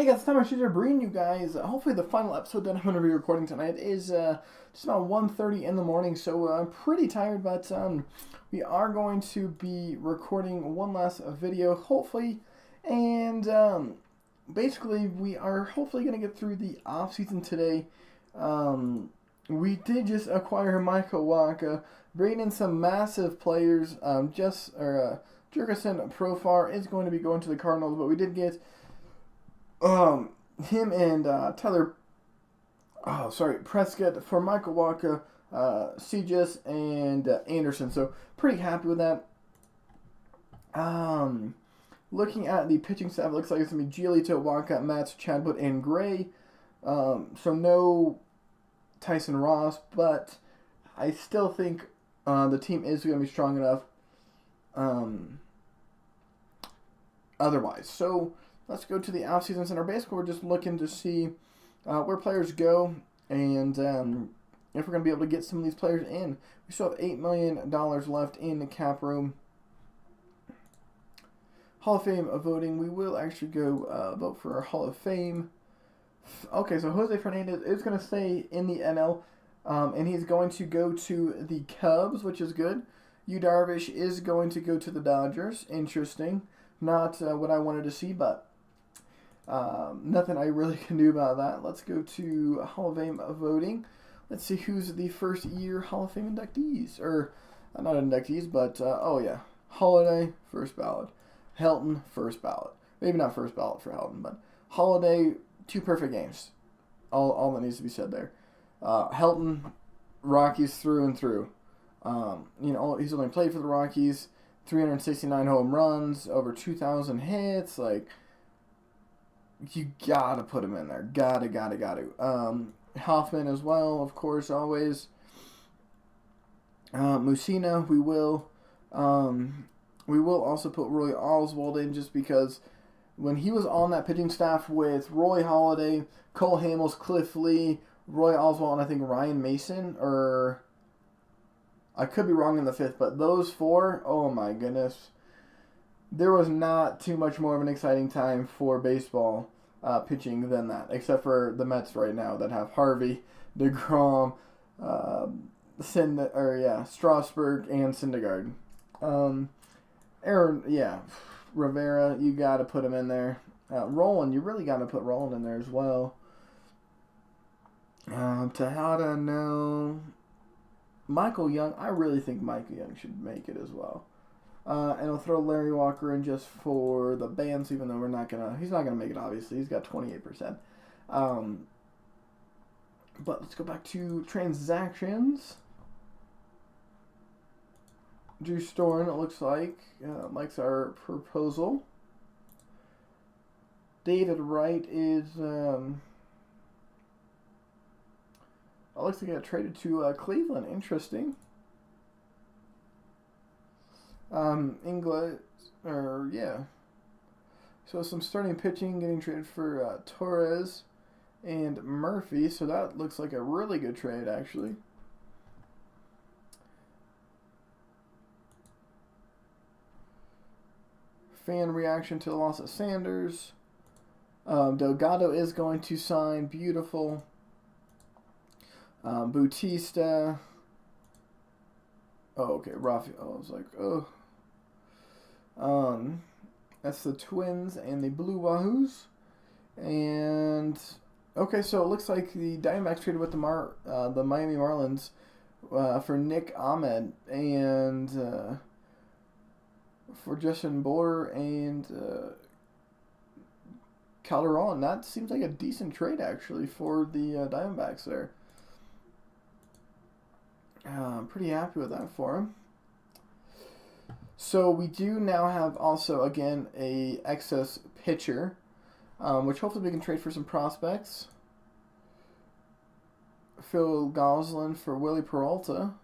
guys, it's time I should bring you guys. Hopefully, the final episode that I'm going to be recording tonight is just about 1:30 in the morning. So I'm pretty tired, but we are going to be recording one last video, hopefully, and basically we are hopefully going to get through the off season today. We did just acquire Michael Waka, bring in some massive players. Jurgensen Profar is going to be going to the Cardinals, but we did get him and Prescott for Michael Waka, Seages, and Anderson. So pretty happy with that. Looking at the pitching staff, it looks like it's going to be Giolito, Waka, Matz, Chadwood, and Gray. So no Tyson Ross, but I still think the team is going to be strong enough otherwise. So let's go to the off-season center. Basically, we're just looking to see where players go and if we're going to be able to get some of these players in. We still have $8 million left in the cap room. Hall of Fame voting. We will actually go vote for our Hall of Fame. Okay, so Jose Fernandez is going to stay in the NL, and he's going to go to the Cubs, which is good. Yu Darvish is going to go to the Dodgers. Interesting. Not what I wanted to see, but nothing I really can do about that. Let's go to Hall of Fame voting. Let's see who's the first year Hall of Fame inductees. Or, not inductees, but, Holiday, first ballot. Helton, first ballot. Maybe not first ballot for Helton, but Holiday, 2 perfect games. All that needs to be said there. Helton, Rockies through and through. He's only played for the Rockies. 369 home runs, over 2,000 hits. Like, you gotta put him in there. Gotta. Hoffman as well, of course, always. Musina, we will. We will also put Roy Oswald in just because when he was on that pitching staff with Roy Halladay, Cole Hamels, Cliff Lee, Roy Oswald, and I think Ryan Mason, or I could be wrong in the 5th, but those 4, oh my goodness. There was not too much more of an exciting time for baseball pitching than that, except for the Mets right now that have Harvey, DeGrom, Strasburg, and Syndergaard. Rivera, you got to put him in there. Roland, you really got to put Roland in there as well. Tejada, no. Michael Young, I really think Michael Young should make it as well. And I'll throw Larry Walker in just for the bands, even though he's not gonna make it, obviously. He's got 28%. But let's go back to transactions. Drew Storen, it looks like, likes our proposal. David Wright is, it looks like he got traded to Cleveland. Interesting. So some starting pitching getting traded for Torres and Murphy. So that looks like a really good trade, actually. Fan reaction to the loss of Sanders. Delgado is going to sign. Beautiful. Bautista. Oh, okay. Rafael. I was like, oh. That's the Twins and the Blue Wahoos. And okay, so it looks like the Diamondbacks traded with the Miami Marlins for Nick Ahmed and for Justin Bour and Calderon. That seems like a decent trade actually for the Diamondbacks there. I'm pretty happy with that for him. So we do now have also, again, a excess pitcher, which hopefully we can trade for some prospects. Phil Gosselin for Willie Peralta.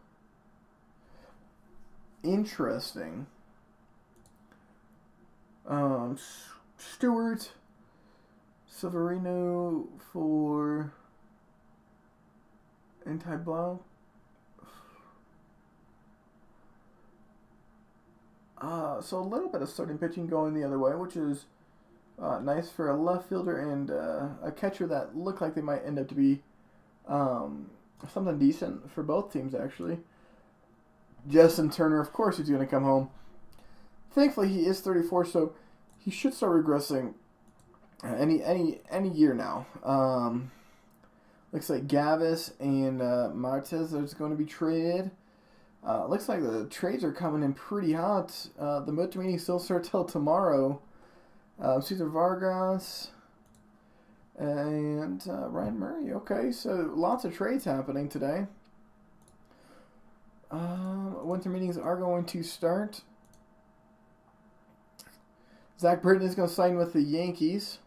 Interesting. Stewart Severino for Anti-Blanc. So a little bit of starting pitching going the other way, which is Nice for a left fielder and a catcher that looked like they might end up to be something decent for both teams, actually. Justin Turner, of course, he's going to come home. Thankfully, he is 34, so he should start regressing any year now. Looks like Gavis and Martez are going to be traded. Looks like the trades are coming in pretty hot. The Motor meeting still starts till tomorrow. Cesar Vargas and Ryan Murray. Okay, so lots of trades happening today. Winter meetings are going to start. Zach Britton is going to sign with the Yankees.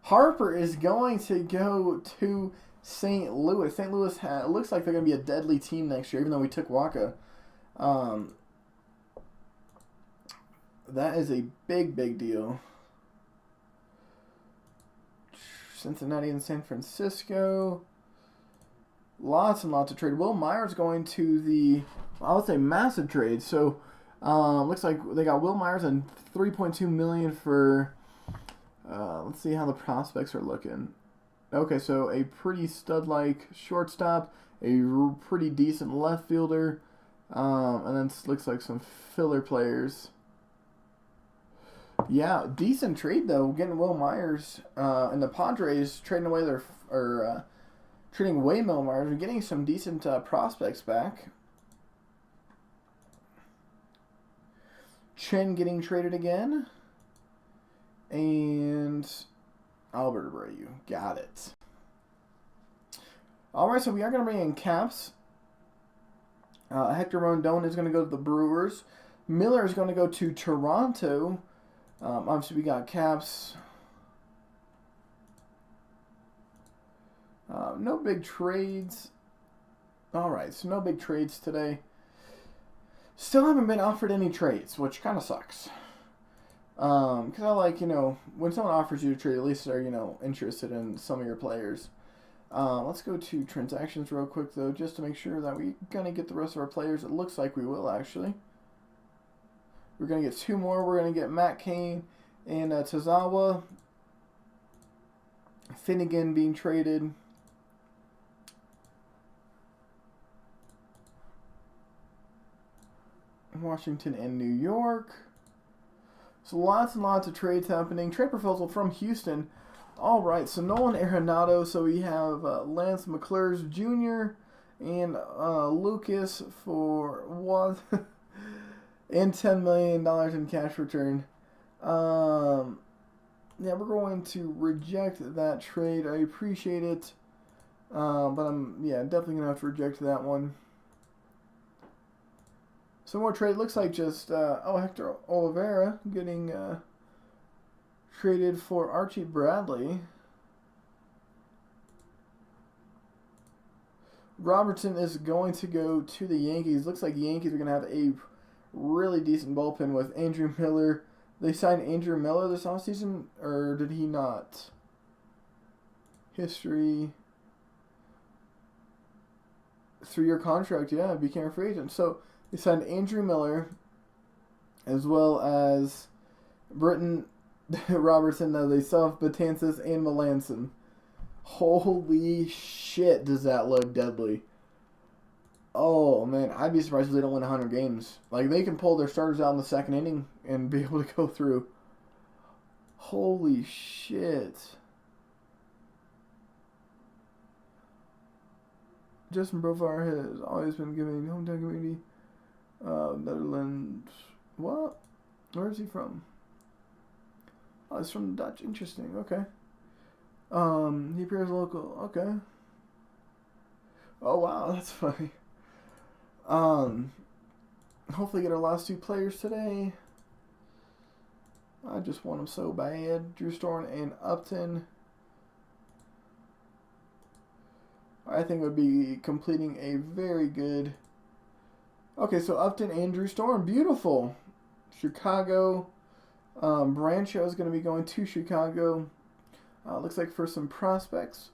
Harper is going to go to St. Louis. St. Louis looks like they're going to be a deadly team next year, even though we took Waka. That is a big deal. Cincinnati and San Francisco. Lots and lots of trade. Will Myers going to the, I would say, massive trade. So, looks like they got Will Myers and $3.2 million for. Let's see how the prospects are looking. Okay, so a pretty stud-like shortstop, a pretty decent left fielder, and then looks like some filler players. Yeah, decent trade though. Getting Will Myers and the Padres trading away trading away Will Myers and getting some decent prospects back. Chen getting traded again, and Albert Abreu. Got it. All right, so we are going to bring in caps. Hector Rondon is going to go to the Brewers. Miller is going to go to Toronto. Obviously, we got caps. No big trades. All right, so no big trades today. Still haven't been offered any trades, which kind of sucks. Because I like, when someone offers you a trade, at least they're, interested in some of your players. Let's go to transactions real quick, though, just to make sure that we're going to get the rest of our players. It looks like we will, actually. We're going to get two more. We're going to get Matt Cain and Tazawa. Finnegan being traded. Washington and New York. So lots and lots of trades happening. Trade proposal from Houston. All right, so Nolan Arenado. So we have Lance McCullers Jr. and Lucas for what? And $10 million in cash return. Yeah, we're going to reject that trade. I appreciate it, but I'm definitely gonna have to reject that one. Some more trade. Looks like just Hector Oliveira getting traded for Archie Bradley. Robertson is going to go to the Yankees. Looks like the Yankees are going to have a really decent bullpen with Andrew Miller. They signed Andrew Miller this offseason, or did he not? History. 3-year contract, yeah, became a free agent. So they signed Andrew Miller as well as Britton Robertson. Now they still have Betances and Melanson. Holy shit, does that look deadly. Oh, man, I'd be surprised if they don't win 100 games. Like, they can pull their starters out in the second inning and be able to go through. Holy shit. Justin Profar has always been giving hometown community Netherlands. What? Where is he from? Oh, he's from Dutch. Interesting. Okay. He appears local. Okay. Oh, wow. That's funny. Hopefully get our last two players today. I just want them so bad. Drew Storm and Upton. I think would be completing a very good. Okay, so Upton and Drew Storm. Beautiful. Chicago. Brancho is going to be going to Chicago. Looks like for some prospects.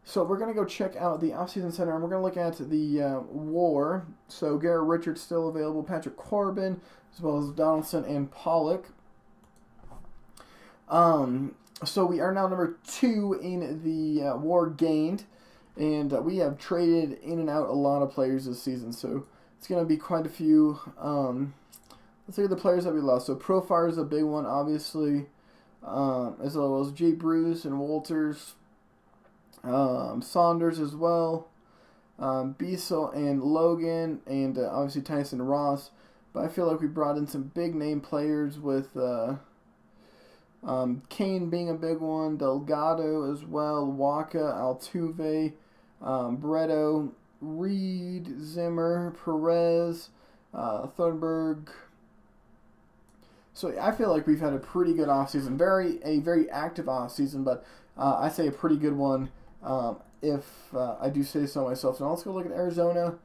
So we're going to go check out the offseason center, and we're going to look at the WAR. So Garrett Richards still available, Patrick Corbin, as well as Donaldson and Pollock. So we are now number 2 in the WAR gained, and we have traded in and out a lot of players this season. So it's going to be quite a few. Let's look at the players that we lost. So Profar is a big one, obviously, as well as Jay Bruce and Walters, Saunders as well, Beasel and Logan, and obviously Tyson Ross. But I feel like we brought in some big name players with Kane being a big one, Delgado as well, Waka, Altuve, Breto, Reed, Zimmer, Perez, Thornburg. So I feel like we've had a pretty good offseason. A very active offseason, but I say a pretty good one if I do say so myself. Now let's go look at Arizona.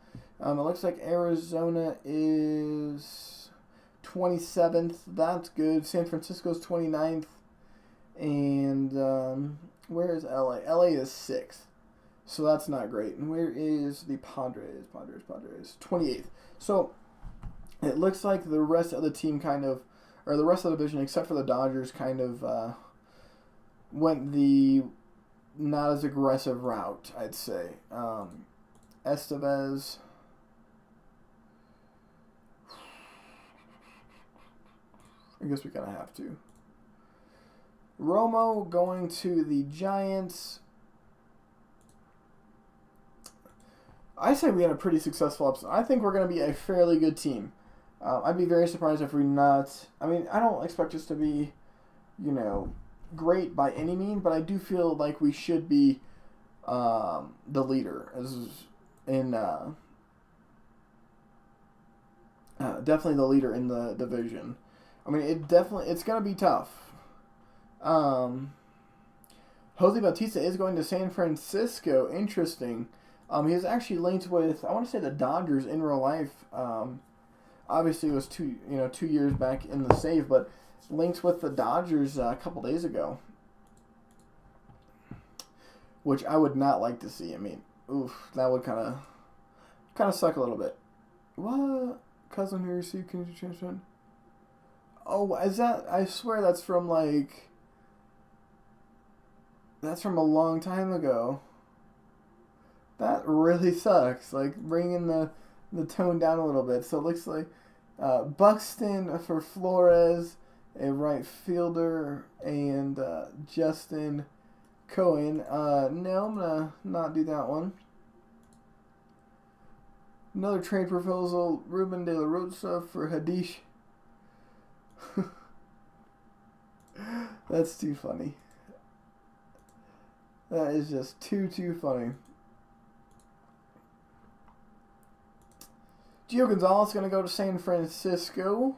It looks like Arizona is 27th. That's good. San Francisco's 29th. And where is LA? LA is 6th. So that's not great. And where is the Padres? Padres 28th. So it looks like the rest of the team or the rest of the division, except for the Dodgers, kind of went the not as aggressive route, I'd say. Estevez. I guess we kind of have to. Romo going to the Giants. I say we had a pretty successful episode. I think we're going to be a fairly good team. I'd be very surprised if we're not. I mean, I don't expect us to be, great by any means, but I do feel like we should be the leader definitely the leader in the division. I mean, it's going to be tough. Jose Bautista is going to San Francisco. Interesting. He is actually linked with, I want to say, the Dodgers in real life. Obviously, it was 2 years back in the save, but linked with the Dodgers a couple days ago, which I would not like to see. I mean, that would kind of suck a little bit. What? Cousin who received conditional transfer? Oh, is that? I swear that's from a long time ago. That really sucks. Like, bringing the tone down a little bit. So it looks like Buxton for Flores, a right fielder, and Justin Cohen. No, I'm going to not do that one. Another trade proposal, Ruben De La Rosa for Hadish. That's too funny. That is just too funny. Gio Gonzalez is going to go to San Francisco.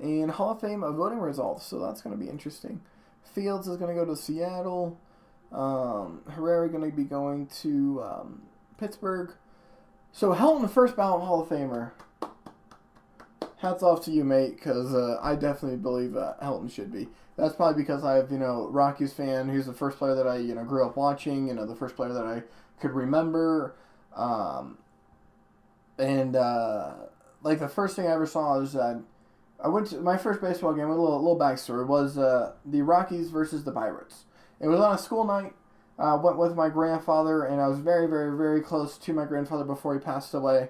And Hall of Fame voting results, so that's going to be interesting. Fields is going to go to Seattle. Herrera going to be going to Pittsburgh. So Helton, first ballot Hall of Famer. Hats off to you, mate, because I definitely believe Helton should be. That's probably because I have, Rockies fan. He's the first player that I, grew up watching. The first player that I could remember. The first thing I ever saw was that I went to my first baseball game with a little backstory was the Rockies versus the Pirates. It was on a school night. Went with my grandfather, and I was very, very, very close to my grandfather before he passed away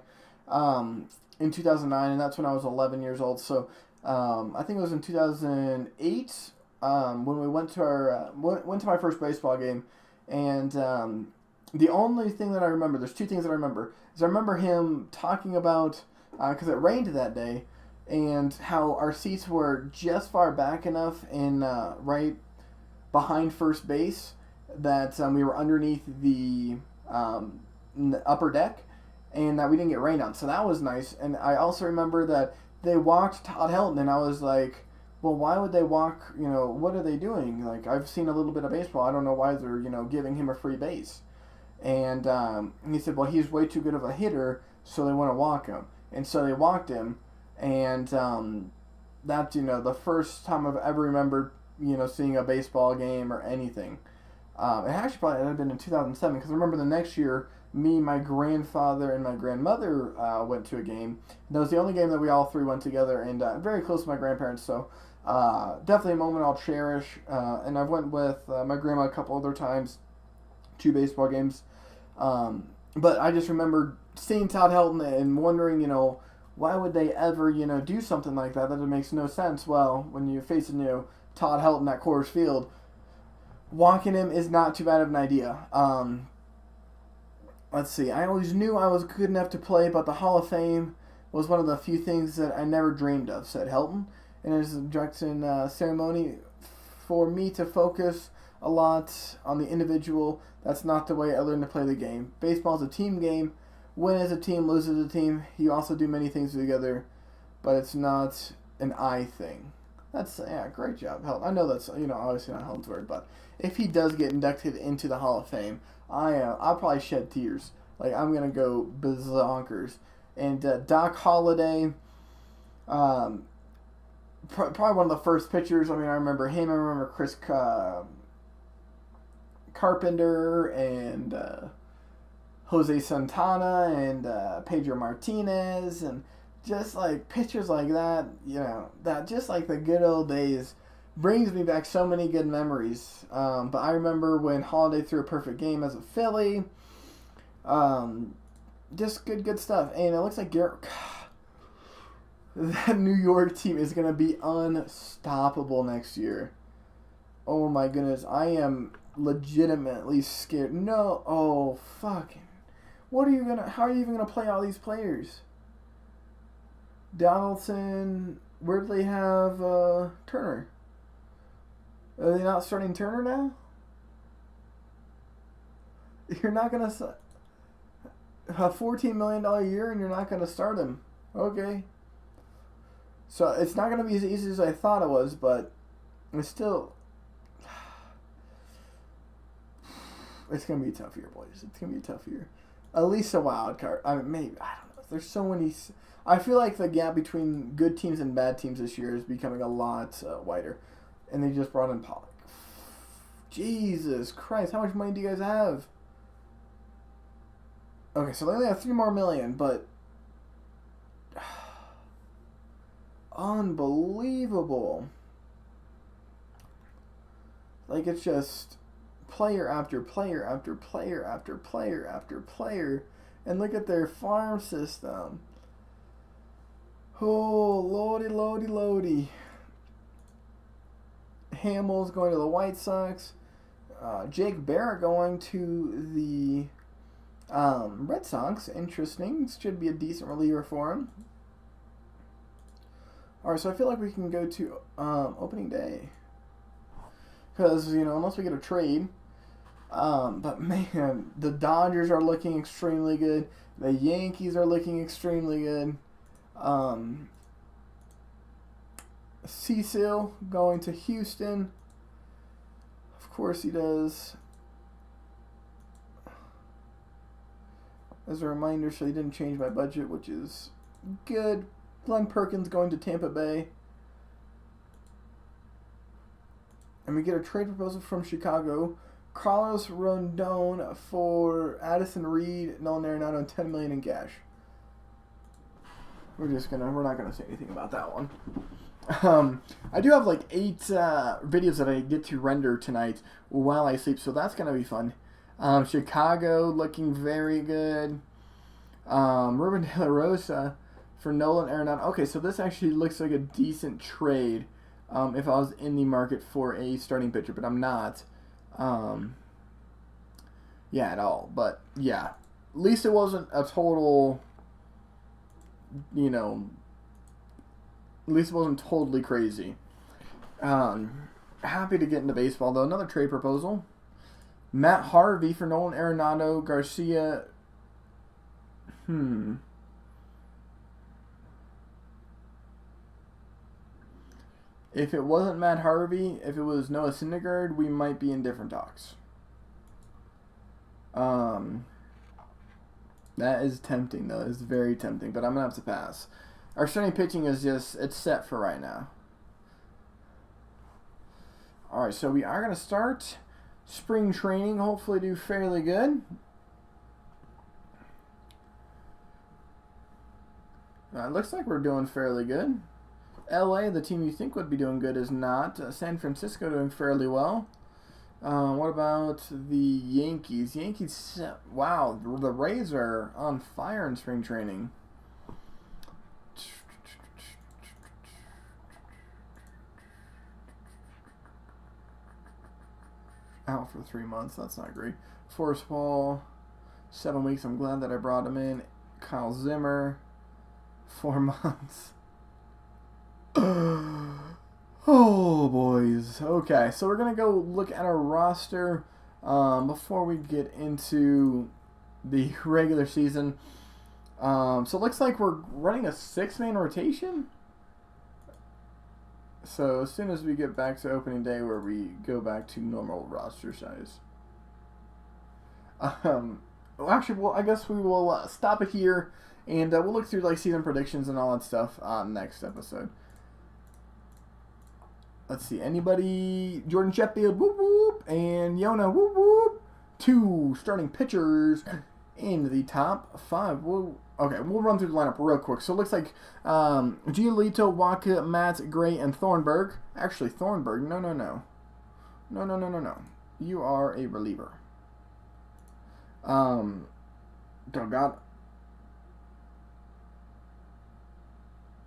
in 2009, and that's when I was 11 years old. So I think it was in 2008 when we went to my first baseball game, and the only thing that I remember, there's 2 things that I remember, is I remember him talking about, because it rained that day, and how our seats were just far back enough and right behind first base that we were underneath the upper deck, and that we didn't get rained on. So that was nice. And I also remember that they walked Todd Helton, and I was like, well, why would they walk, what are they doing? Like, I've seen a little bit of baseball. I don't know why they're, giving him a free base. And he said, well, he's way too good of a hitter, so they want to walk him. And so they walked him, and that's, the first time I've ever remembered, seeing a baseball game or anything. It actually probably had been in 2007 because I remember the next year, me, my grandfather, and my grandmother went to a game. That was the only game that we all three went together, and very close to my grandparents. So definitely a moment I'll cherish. And I went with my grandma a couple other times, 2 baseball games. But I just remember seeing Todd Helton and wondering, why would they ever, do something like that? That makes no sense. Well, when you face Todd Helton at Coors Field, walking him is not too bad of an idea. Let's see. I always knew I was good enough to play, but the Hall of Fame was one of the few things that I never dreamed of, said Helton in his induction ceremony. For me to focus a lot on the individual, that's not the way I learned to play the game. Baseball is a team game. Win as a team, lose as a team. You also do many things together, but it's not an I thing. That's, great job, Helton. I know that's, obviously not Helton's word, but if he does get inducted into the Hall of Fame, I'll probably shed tears. Like, I'm going to go bazonkers. And Doc Holliday, probably one of the first pitchers. I remember him. I remember Chris Carpenter and Jose Santana and Pedro Martinez and just like pitchers like that, that just like the good old days brings me back so many good memories. But I remember when Holliday threw a perfect game as a Philly. Just good stuff. And it looks like that New York team is going to be unstoppable next year. Oh my goodness. I am legitimately scared. No. Oh, fucking. How are you even going to play all these players? Donaldson. Where do they have Turner? Are they not starting Turner now? You're not going to... A $14 million year and you're not going to start him. Okay. So it's not going to be as easy as I thought it was, but it's still... It's going to be a tough year, boys. It's going to be a tough year. At least a wild card. Maybe. I don't know. There's so many... I feel like the gap between good teams and bad teams this year is becoming a lot wider. And they just brought in Pollock. Jesus Christ. How much money do you guys have? Okay, so they only have $3 more million, but... Unbelievable. Like, it's just... player after player after player after player after player. And look at their farm system. Oh, lordy. Hamill's going to the White Sox. Jake Barrett going to the Red Sox. Interesting. Should be a decent reliever for him. Alright, so I feel like we can go to opening day. Because, unless we get a trade... but man, the Dodgers are looking extremely good. The Yankees are looking extremely good. Cecil going to Houston. Of course he does. As a reminder, so he didn't change my budget, which is good. Glenn Perkins going to Tampa Bay. And we get a trade proposal from Chicago. Carlos Rondon for Addison Reed, Nolan Arenado, and $10 million in cash. We're not gonna say anything about that one. I do have like 8 videos that I get to render tonight while I sleep, so that's gonna be fun. Chicago looking very good. Ruben De La Rosa for Nolan Arenado. Okay, so this actually looks like a decent trade if I was in the market for a starting pitcher, but I'm not. At all. But, yeah. At least it wasn't a total, at least it wasn't totally crazy. Happy to get into baseball, though. Another trade proposal. Matt Harvey for Nolan Arenado, Garcia. If it wasn't Matt Harvey, if it was Noah Syndergaard, we might be in different talks. That is tempting, though. It's very tempting, but I'm going to have to pass. Our starting pitching is it's set for right now. Alright, so we are going to start spring training, hopefully do fairly good. It looks like we're doing fairly good. LA, the team you think would be doing good, is not. San Francisco doing fairly well. What about the Yankees? Yankees, wow, the Rays are on fire in spring training. Out for 3 months, that's not great. Forrest Ball, 7 weeks, I'm glad that I brought him in. Kyle Zimmer, 4 months. Oh, boys. Okay, so we're going to go look at our roster before we get into the regular season. So it looks like we're running a 6-man rotation. So as soon as we get back to opening day where we go back to normal roster size. I guess we will stop it here. And we'll look through like season predictions and all that stuff next episode. Let's see. Anybody? Jordan Sheffield, whoop whoop, and Yona, whoop whoop. 2 starting pitchers in the top 5. Okay, we'll run through the lineup real quick. So it looks like Giolito, Waka, Matt, Gray, and Thornburg. Actually, Thornburg. No. You are a reliever. Oh God.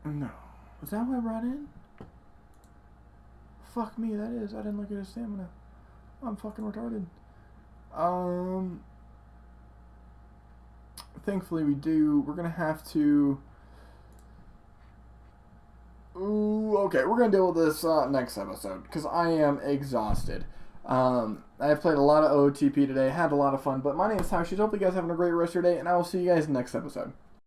No. Is that what I brought in? Fuck me, that is. I didn't look at his stamina. I'm fucking retarded. Thankfully we do. We're gonna have to. Ooh, okay. We're gonna deal with this next episode because I am exhausted. I've played a lot of OOTP today. Had a lot of fun. But my name is Tashi. Hope you guys are having a great rest of your day, and I will see you guys next episode.